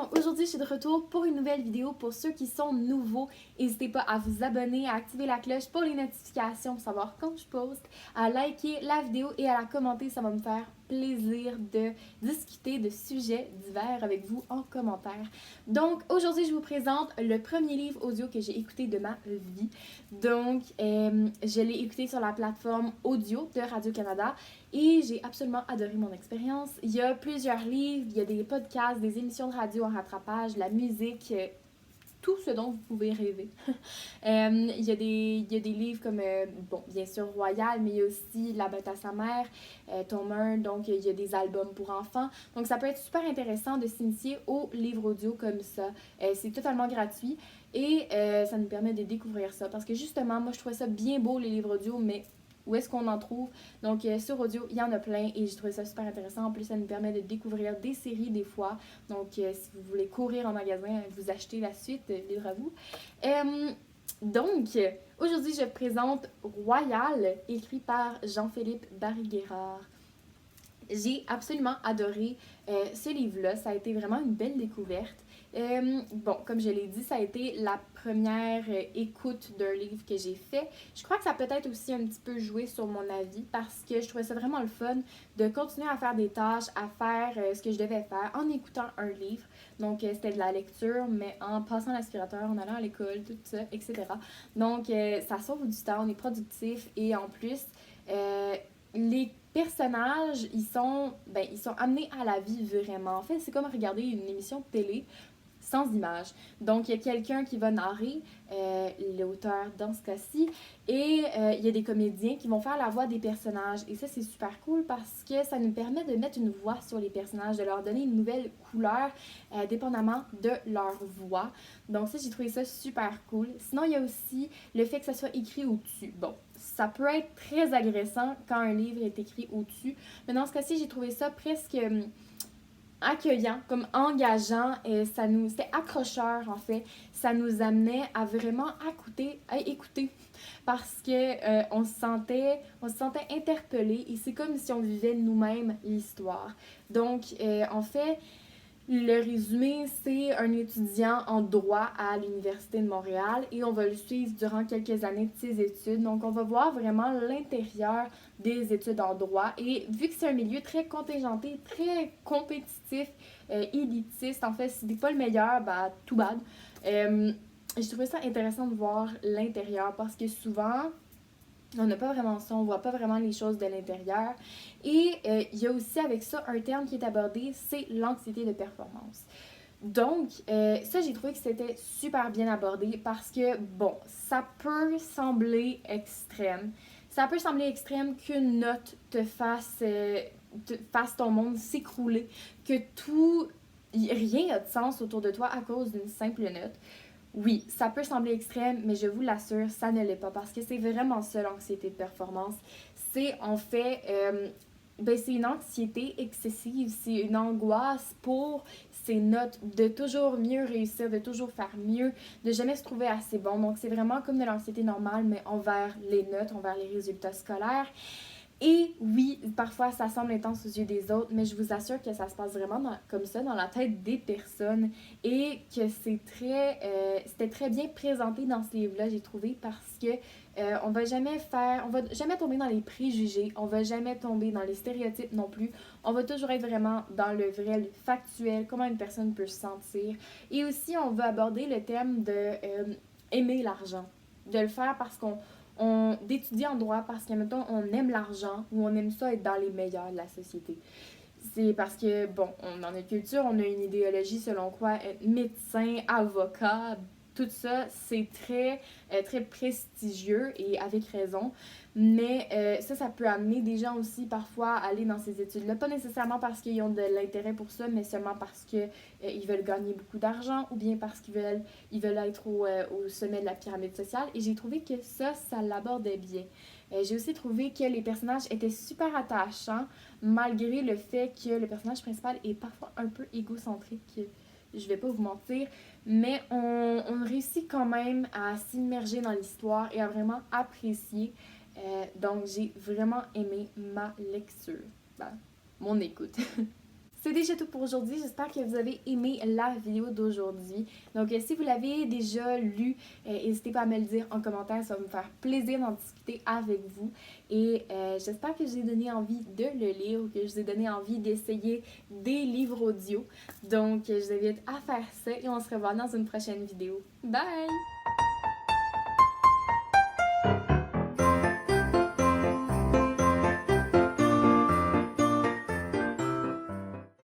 donc aujourd'hui je suis de retour pour une nouvelle vidéo. Pour ceux qui sont nouveaux, n'hésitez pas à vous abonner, à activer la cloche pour les notifications pour savoir quand je poste, à liker la vidéo et à la commenter, ça va me faire plaisir de discuter de sujets divers avec vous en commentaire. Donc aujourd'hui je vous présente le premier livre audio que j'ai écouté de ma vie. Donc je l'ai écouté sur la plateforme audio de Radio-Canada et j'ai absolument adoré mon expérience. Il y a plusieurs livres, il y a des podcasts, des émissions de radio en rattrapage, la musique, tout ce dont vous pouvez rêver. Il y a des livres comme, bon, bien sûr, Royal, mais il y a aussi La bête à sa mère, Tome 1, donc il y a des albums pour enfants. Donc ça peut être super intéressant de s'initier aux livres audio comme ça. C'est totalement gratuit et ça nous permet de découvrir ça. Parce que justement, moi je trouvais ça bien beau les livres audio, mais où est-ce qu'on en trouve? Donc sur audio, il y en a plein et j'ai trouvé ça super intéressant. En plus, ça nous permet de découvrir des séries des fois. Donc si vous voulez courir en magasin, vous achetez la suite, libre à vous. Donc, aujourd'hui, je présente Royal, écrit par Jean-Philippe Barry-Guerrard. J'ai absolument adoré ce livre-là. Ça a été vraiment une belle découverte. Bon, comme je l'ai dit, ça a été la première écoute d'un livre que j'ai fait. Je crois que ça a peut-être aussi un petit peu joué sur mon avis parce que je trouvais ça vraiment le fun de continuer à faire des tâches, à faire ce que je devais faire en écoutant un livre. Donc, c'était de la lecture, mais en passant l'aspirateur, en allant à l'école, tout ça, etc. Donc, ça sauve du temps, on est productif et en plus, les personnages, ils sont amenés à la vie vraiment. En fait, c'est comme regarder une émission de télé sans images. Donc, il y a quelqu'un qui va narrer, l'auteur dans ce cas-ci, et il y a des comédiens qui vont faire la voix des personnages. Et ça, c'est super cool parce que ça nous permet de mettre une voix sur les personnages, de leur donner une nouvelle couleur, dépendamment de leur voix. Donc ça, j'ai trouvé ça super cool. Sinon, il y a aussi le fait que ça soit écrit au-dessus. Bon, ça peut être très agressant quand un livre est écrit au-dessus, mais dans ce cas-ci, j'ai trouvé ça presque accueillant, comme engageant, et c'était accrocheur en fait. Ça nous amenait à vraiment écouter parce que on se sentait interpellé et c'est comme si on vivait nous-mêmes l'histoire. Donc en fait, le résumé, c'est un étudiant en droit à l'Université de Montréal et on va le suivre durant quelques années de ses études. Donc, on va voir vraiment l'intérieur des études en droit. Et vu que c'est un milieu très contingenté, très compétitif, élitiste, en fait, si t'es pas le meilleur, bah, tout bad. Je trouvais ça intéressant de voir l'intérieur parce que souvent, on n'a pas vraiment ça, on voit pas vraiment les choses de l'intérieur. Et il y a aussi avec ça un terme qui est abordé, c'est l'anxiété de performance. Donc, ça, j'ai trouvé que c'était super bien abordé parce que, bon, ça peut sembler extrême. Ça peut sembler extrême qu'une note te fasse ton monde s'écrouler, que rien n'a de sens autour de toi à cause d'une simple note. Oui, ça peut sembler extrême, mais je vous l'assure, ça ne l'est pas parce que c'est vraiment ça l'anxiété de performance. C'est en fait, c'est une anxiété excessive, c'est une angoisse pour ces notes, de toujours mieux réussir, de toujours faire mieux, de jamais se trouver assez bon. Donc c'est vraiment comme de l'anxiété normale, mais envers les notes, envers les résultats scolaires. Et oui, parfois ça semble intense aux yeux des autres, mais je vous assure que ça se passe vraiment comme ça dans la tête des personnes et que c'était très bien présenté dans ce livre-là, j'ai trouvé, parce que on va jamais tomber dans les préjugés, on va jamais tomber dans les stéréotypes non plus. On va toujours être vraiment dans le vrai, le factuel, comment une personne peut se sentir. Et aussi, on va aborder le thème de aimer l'argent, de le faire parce d'étudier en droit parce que, mettons, on aime l'argent ou on aime ça être dans les meilleurs de la société. C'est parce que, bon, dans notre culture, on a une idéologie selon quoi être médecin, avocat, tout ça, c'est très prestigieux et avec raison. Mais ça peut amener des gens aussi parfois à aller dans ces études-là. Pas nécessairement parce qu'ils ont de l'intérêt pour ça, mais seulement parce qu'ils veulent gagner beaucoup d'argent ou bien parce ils veulent être au sommet de la pyramide sociale. Et j'ai trouvé que ça l'abordait bien. J'ai aussi trouvé que les personnages étaient super attachants, malgré le fait que le personnage principal est parfois un peu égocentrique. Je vais pas vous mentir, mais on réussit quand même à s'immerger dans l'histoire et à vraiment apprécier. Donc, j'ai vraiment aimé ma lecture, mon écoute. C'est déjà tout pour aujourd'hui. J'espère que vous avez aimé la vidéo d'aujourd'hui. Donc, si vous l'avez déjà lu, n'hésitez pas à me le dire en commentaire. Ça va me faire plaisir d'en discuter avec vous. Et j'espère que je vous ai donné envie de le lire ou que je vous ai donné envie d'essayer des livres audio. Donc, je vous invite à faire ça et on se revoit dans une prochaine vidéo. Bye!